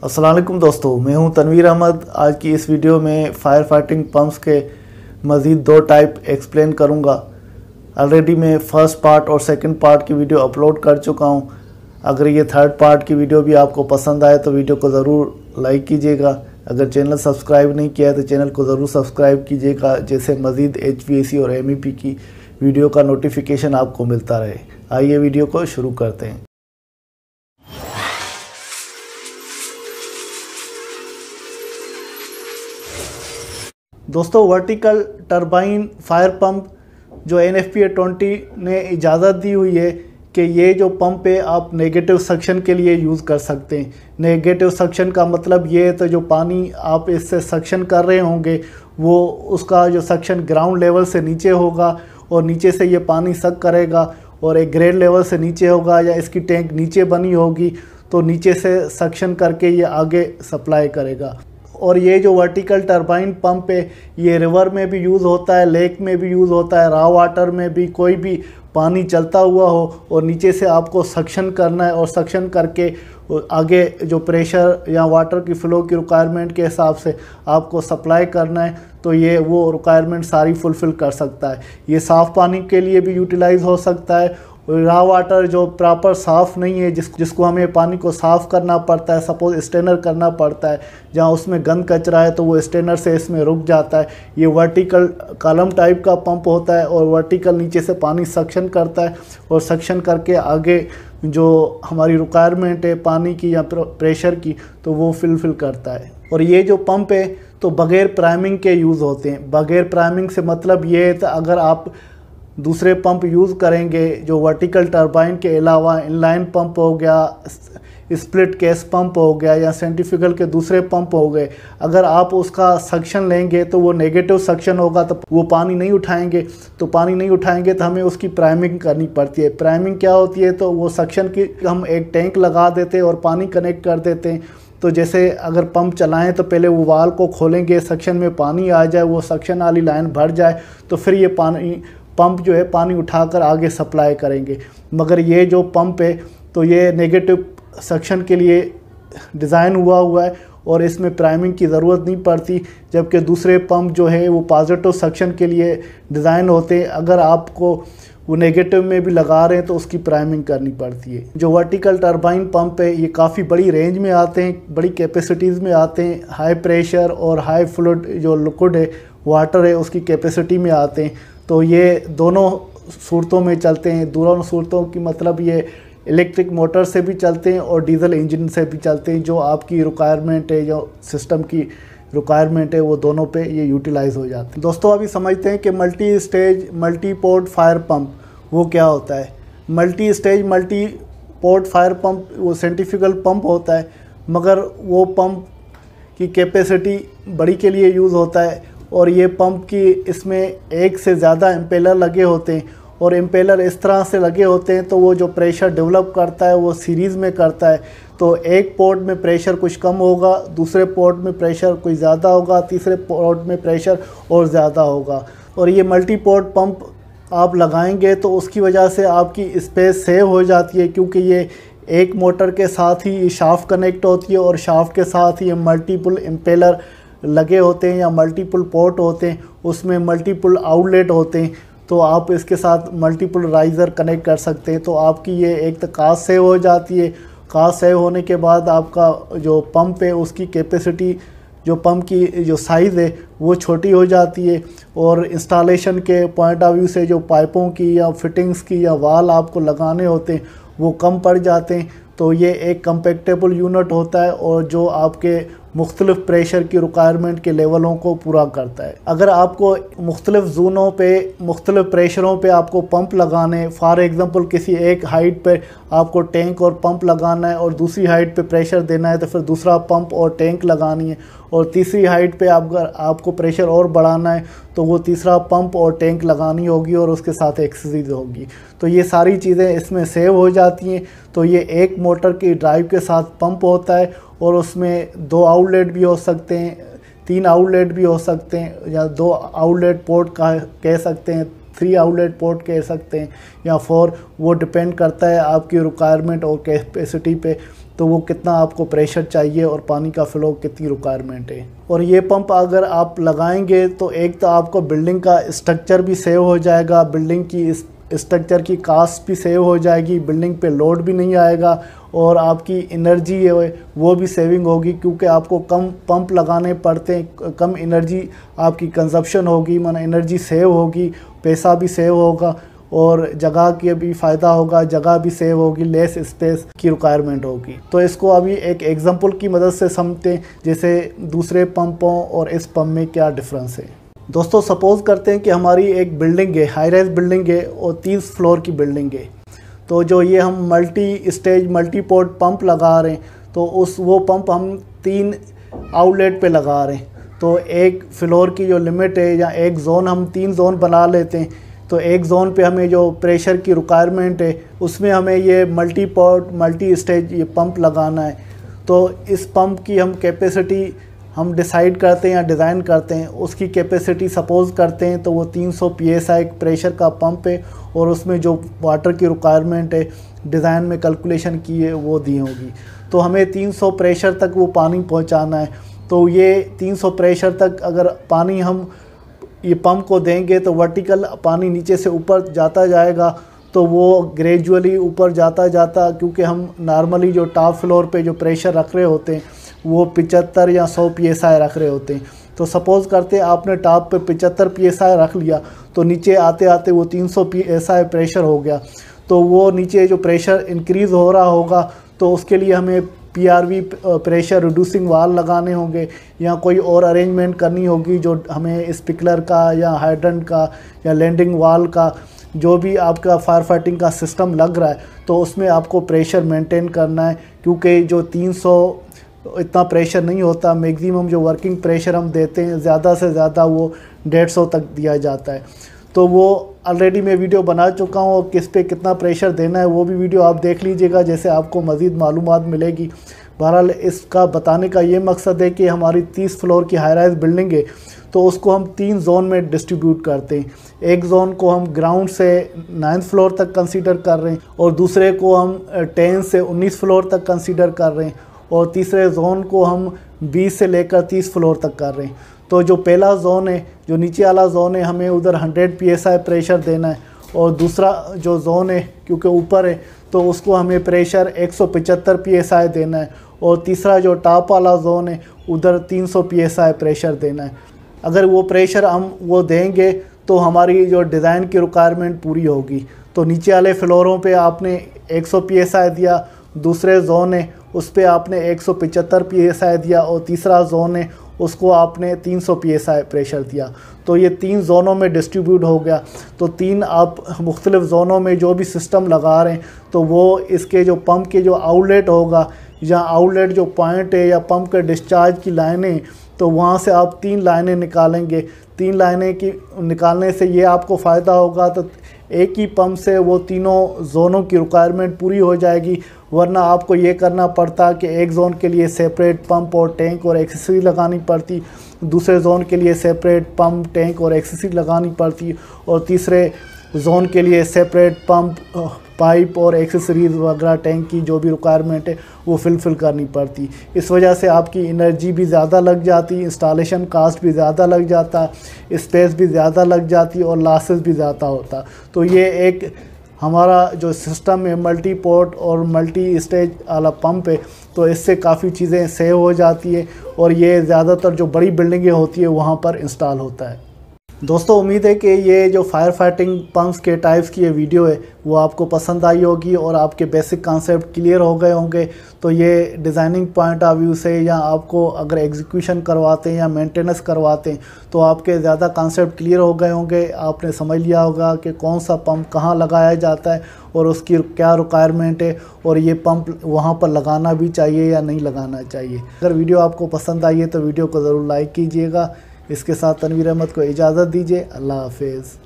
अस्सलाम वालेकुम दोस्तों, मैं हूं तनवीर अहमद। आज की इस वीडियो में फायर फाइटिंग पंप्स के मज़ीद दो टाइप एक्सप्लेन करूंगा। ऑलरेडी मैं फ़र्स्ट पार्ट और सेकंड पार्ट की वीडियो अपलोड कर चुका हूं। अगर ये थर्ड पार्ट की वीडियो भी आपको पसंद आए तो वीडियो को ज़रूर लाइक कीजिएगा। अगर चैनल सब्सक्राइब नहीं किया है तो चैनल को ज़रूर सब्सक्राइब कीजिएगा, जैसे मज़ीद HVAC और MEP की वीडियो का नोटिफिकेशन आपको मिलता रहे। आइए वीडियो को शुरू करते हैं। दोस्तों, वर्टिकल टरबाइन फायर पंप जो NFPA 20 ने इजाज़त दी हुई है कि ये जो पंप है आप नेगेटिव सक्शन के लिए यूज़ कर सकते हैं। नेगेटिव सक्शन का मतलब ये है तो जो पानी आप इससे सक्शन कर रहे होंगे वो उसका जो सक्शन ग्राउंड लेवल से नीचे होगा और नीचे से ये पानी सक करेगा, और एक ग्रेड लेवल से नीचे होगा या इसकी टैंक नीचे बनी होगी तो नीचे से सक्शन करके ये आगे सप्लाई करेगा। और ये जो वर्टिकल टरबाइन पंप है ये रिवर में भी यूज़ होता है, लेक में भी यूज़ होता है, रॉ वाटर में भी। कोई भी पानी चलता हुआ हो और नीचे से आपको सक्शन करना है और सक्शन करके आगे जो प्रेशर या वाटर की फ़्लो की रिक्वायरमेंट के हिसाब से आपको सप्लाई करना है, तो ये वो रिक्वायरमेंट सारी फुलफ़िल कर सकता है। ये साफ़ पानी के लिए भी यूटिलाइज़ हो सकता है। रॉ वाटर जो प्रॉपर साफ़ नहीं है, जिसको हमें पानी को साफ़ करना पड़ता है, सपोज स्टेनर करना पड़ता है, जहाँ उसमें गंद कचरा है तो वो स्टेनर से इसमें रुक जाता है। ये वर्टिकल कॉलम टाइप का पंप होता है और वर्टिकल नीचे से पानी सक्शन करता है और सक्शन करके आगे जो हमारी रिक्वायरमेंट है पानी की या प्रेशर की तो वो फिल करता है। और ये जो पंप है तो बग़ैर प्राइमिंग के यूज़ होते हैं। बग़ैर प्राइमिंग से मतलब ये है तो अगर आप दूसरे पंप यूज़ करेंगे जो वर्टिकल टरबाइन के अलावा इनलाइन पंप हो गया, स्प्लिट केस पंप हो गया या सेंट्रीफ्यूगल के दूसरे पंप हो गए, अगर आप उसका सक्शन लेंगे तो वो नेगेटिव सक्शन होगा तो वो पानी नहीं उठाएंगे। तो पानी नहीं उठाएंगे तो हमें उसकी प्राइमिंग करनी पड़ती है। प्राइमिंग क्या होती है? तो वो सक्शन की हम एक टैंक लगा देते हैं और पानी कनेक्ट कर देते हैं। तो जैसे अगर पंप चलाएं तो पहले वो वाल को खोलेंगे, सक्शन में पानी आ जाए, वो सक्शन वाली लाइन भर जाए तो फिर ये पंप जो है पानी उठाकर आगे सप्लाई करेंगे। मगर ये जो पंप है तो ये नेगेटिव सक्शन के लिए डिज़ाइन हुआ है और इसमें प्राइमिंग की ज़रूरत नहीं पड़ती, जबकि दूसरे पंप जो है वो पॉजिटिव सक्शन के लिए डिज़ाइन होते हैं। अगर आपको वो नेगेटिव में भी लगा रहे हैं तो उसकी प्राइमिंग करनी पड़ती है। जो वर्टिकल टरबाइन पंप है ये काफ़ी बड़ी रेंज में आते हैं, बड़ी कैपेसिटीज़ में आते हैं। हाई प्रेशर और हाई फ्लूइड जो लिक्विड है, वाटर है, उसकी कैपेसिटी में आते हैं। तो ये दोनों सूरतों में चलते हैं। दोनों सूरतों की मतलब ये इलेक्ट्रिक मोटर से भी चलते हैं और डीजल इंजन से भी चलते हैं। जो आपकी रिक्वायरमेंट है, जो सिस्टम की रिक्वायरमेंट है, वो दोनों पे ये यूटिलाइज़ हो जाते हैं। दोस्तों, अभी समझते हैं कि multi stage multi port fire pump वो क्या होता है। Multi stage multi port fire pump वो सेंट्रीफ्यूगल पंप होता है, मगर वो पंप की कैपेसिटी बड़ी के लिए यूज़ होता है। और ये पंप की इसमें एक से ज़्यादा इम्पेलर लगे होते हैं और इम्पेलर इस तरह से लगे होते हैं तो वो जो प्रेशर डेवलप करता है वो सीरीज़ में करता है। तो एक पोर्ट में प्रेशर कुछ कम होगा, दूसरे पोर्ट में प्रेशर कुछ ज़्यादा होगा, तीसरे पोर्ट में प्रेशर और ज़्यादा होगा। और ये मल्टी पोर्ट पंप आप लगाएंगे तो उसकी वजह से आपकी स्पेस सेव हो जाती है, क्योंकि ये एक मोटर के साथ ही शाफ्ट कनेक्ट होती है और शाफ्ट के साथ ही मल्टीपल इम्पेलर लगे होते हैं या मल्टीपल पोर्ट होते हैं, उसमें मल्टीपल आउटलेट होते हैं। तो आप इसके साथ मल्टीपल राइज़र कनेक्ट कर सकते हैं। तो आपकी ये एक तो कास्ट सेव हो जाती है। कास्ट सेव होने के बाद आपका जो पंप है उसकी कैपेसिटी, जो पंप की जो साइज़ है वो छोटी हो जाती है। और इंस्टॉलेशन के पॉइंट ऑफ व्यू से जो पाइपों की या फिटिंग्स की या वाल आपको लगाने होते हैं वो कम पड़ जाते हैं। तो ये एक कंपैक्टेबल यूनिट होता है और जो आपके मुख्तलिफ प्रेशर की रिक्वायरमेंट के लेवलों को पूरा करता है। अगर आपको मुख्तलिफ जोनों पे मुख्तलिफ प्रेशरों पे आपको पंप लगाने, फॉर एग्ज़ाम्पल किसी एक हाइट पे आपको टैंक और पंप लगाना है और दूसरी हाइट पे प्रेशर देना है तो फिर दूसरा पंप और टैंक लगानी है, और तीसरी हाइट पे आपको प्रेशर और बढ़ाना है तो वो तीसरा पंप और टैंक लगानी होगी और उसके साथ एक्सेसरीज होगी। तो ये सारी चीज़ें इसमें सेव हो जाती हैं। तो ये एक मोटर की ड्राइव के साथ पंप होता है और उसमें 2 आउटलेट भी हो सकते हैं, 3 आउटलेट भी हो सकते हैं, या 2 आउटलेट पोर्ट का कह सकते हैं, 3 आउटलेट पोर्ट कह सकते हैं, या 4। वो डिपेंड करता है आपकी रिक्वायरमेंट और कैपेसिटी पे। तो वो कितना आपको प्रेशर चाहिए और पानी का फ़्लो कितनी रिक्वायरमेंट है। और ये पंप अगर आप लगाएंगे तो एक तो आपको बिल्डिंग का स्ट्रक्चर भी सेव हो जाएगा, बिल्डिंग की स्ट्रक्चर की कास्ट भी सेव हो जाएगी, बिल्डिंग पे लोड भी नहीं आएगा और आपकी एनर्जी है वो भी सेविंग होगी, क्योंकि आपको कम पंप लगाने पड़ते हैं, कम एनर्जी आपकी कंजप्शन होगी, माना एनर्जी सेव होगी, पैसा भी सेव होगा और जगह के भी फ़ायदा होगा, जगह भी सेव होगी, लेस स्पेस की रिक्वायरमेंट होगी। तो इसको अभी एक एग्जांपल की मदद से समझते हैं, जैसे दूसरे पंपों और इस पंप में क्या डिफरेंस है। दोस्तों सपोज़ करते हैं कि हमारी एक बिल्डिंग है, हाई राइज बिल्डिंग है और 30 फ्लोर की बिल्डिंग है। तो जो ये हम multi stage multi port pump लगा रहे हैं, तो वो पंप हम 3 आउटलेट पे लगा रहे हैं। तो एक फ्लोर की जो लिमिट है या एक जोन, हम 3 जोन बना लेते हैं, तो एक जोन पे हमें जो प्रेशर की रिक्वायरमेंट है उसमें हमें ये मल्टी पोर्ट मल्टी स्टेज ये पंप लगाना है। तो इस पंप की हम कैपेसिटी हम डिसाइड करते हैं या डिज़ाइन करते हैं, उसकी कैपेसिटी सपोज़ करते हैं तो वो 300 PSI प्रेशर का पंप है और उसमें जो वाटर की रिक्वायरमेंट है डिज़ाइन में कैलकुलेशन की है वो दी होगी। तो हमें 300 प्रेशर तक वो पानी पहुंचाना है। तो ये 300 प्रेशर तक अगर पानी हम ये पंप को देंगे तो वर्टिकल पानी नीचे से ऊपर जाता जाएगा, तो वो ग्रेजुअली ऊपर जाता जाता, क्योंकि हम नॉर्मली जो टॉप फ्लोर पे जो प्रेशर रख रहे होते हैं वो 75 या 100 PSI रख रहे होते हैं। तो सपोज़ करते हैं आपने टॉप पे 75 PSI रख लिया, तो नीचे आते आते वो 300 PSI प्रेशर हो गया। तो वो नीचे जो प्रेशर इंक्रीज़ हो रहा होगा, तो उसके लिए हमें PRV प्रेशर रिड्यूसिंग वाल लगाने होंगे या कोई और अरेंजमेंट करनी होगी, जो हमें स्प्रिंकलर का या हाइड्रेंट का या लैंडिंग वाल का जो भी आपका फायर फाइटिंग का सिस्टम लग रहा है, तो उसमें आपको प्रेशर मेंटेन करना है, क्योंकि जो 300 इतना प्रेशर नहीं होता। मैक्सिमम जो वर्किंग प्रेशर हम देते हैं ज़्यादा से ज़्यादा वो 150 तक दिया जाता है। तो वो ऑलरेडी मैं वीडियो बना चुका हूँ और किस पे कितना प्रेशर देना है वो भी वीडियो आप देख लीजिएगा, जैसे आपको मज़ीद मालूमात मिलेगी। बहरहाल इसका बताने का ये मकसद है कि हमारी 30 फ्लोर की हाई राइज बिल्डिंग है, तो उसको हम 3 जोन में डिस्ट्रीब्यूट करते हैं। एक जोन को हम ग्राउंड से 9th फ्लोर तक कंसीडर कर रहे हैं और दूसरे को हम 10 से 19 फ्लोर तक कंसीडर कर रहे हैं और तीसरे जोन को हम 20 से लेकर 30 फ्लोर तक कर रहे हैं। तो जो पहला जोन है, जो नीचे वाला जोन है, हमें उधर 100 PSI प्रेशर देना है और दूसरा जो जोन है क्योंकि ऊपर है तो उसको हमें प्रेशर 175 PSI देना है और तीसरा जो टॉप वाला जोन है उधर 300 PSI प्रेशर देना है। अगर वो प्रेशर हम वो देंगे तो हमारी जो डिज़ाइन की रिक्वायरमेंट पूरी होगी। तो नीचे वाले फ्लोरों पे आपने 100 PSI दिया, दूसरे जोन है उस पर आपने 175 PSI दिया और तीसरा जोन है उसको आपने 300 PSI प्रेशर दिया। तो ये 3 जोनों में डिस्ट्रीब्यूट हो गया। तो 3 आप मुख्तलिफ़ जोनों में जो भी सिस्टम लगा रहे हैं तो वो इसके जो पंप के जो आउटलेट होगा या आउटलेट जो पॉइंट है या पंप के डिस्चार्ज की लाइनें, तो वहाँ से आप 3 लाइनें निकालेंगे। 3 लाइनें की निकालने से ये आपको फ़ायदा होगा, तो एक ही पंप से वो तीनों जोनों की रिक्वायरमेंट पूरी हो जाएगी। वरना आपको ये करना पड़ता कि एक जोन के लिए सेपरेट पंप और टैंक और एक्सेसरी लगानी पड़ती, दूसरे जोन के लिए सेपरेट पंप टैंक और एक्सेसरी लगानी पड़ती और तीसरे जोन के लिए सेपरेट पंप पाइप और एक्सेसरीज वगैरह टैंक की जो भी रिक्वायरमेंट है वो फिल करनी पड़ती। इस वजह से आपकी एनर्जी भी ज़्यादा लग जाती, इंस्टॉलेशन कास्ट भी ज़्यादा लग जाता, स्पेस भी ज़्यादा लग जाती और लॉसेस भी ज़्यादा होता। तो ये एक हमारा जो सिस्टम है मल्टी पोर्ट और मल्टी स्टेज वाला पंप है, तो इससे काफ़ी चीज़ें सेव हो जाती है और ये ज़्यादातर जो बड़ी बिल्डिंगें होती है वहाँ पर इंस्टॉल होता है। दोस्तों उम्मीद है कि ये जो फायर फाइटिंग पंप्स के टाइप्स की ये वीडियो है वो आपको पसंद आई होगी और आपके बेसिक कॉन्सेप्ट क्लियर हो गए होंगे। तो ये डिज़ाइनिंग पॉइंट ऑफ व्यू से या आपको अगर एग्जीक्यूशन करवाते हैं या मेंटेनेंस करवाते हैं तो आपके ज़्यादा कॉन्सेप्ट क्लियर हो गए होंगे। आपने समझ लिया होगा कि कौन सा पंप कहाँ लगाया जाता है और उसकी क्या रिक्वायरमेंट है और ये पंप वहाँ पर लगाना भी चाहिए या नहीं लगाना चाहिए। अगर वीडियो आपको पसंद आई है तो वीडियो को ज़रूर लाइक कीजिएगा। इसके साथ तनवीर अहमद को इजाज़त दीजिए। अल्लाह हाफिज़।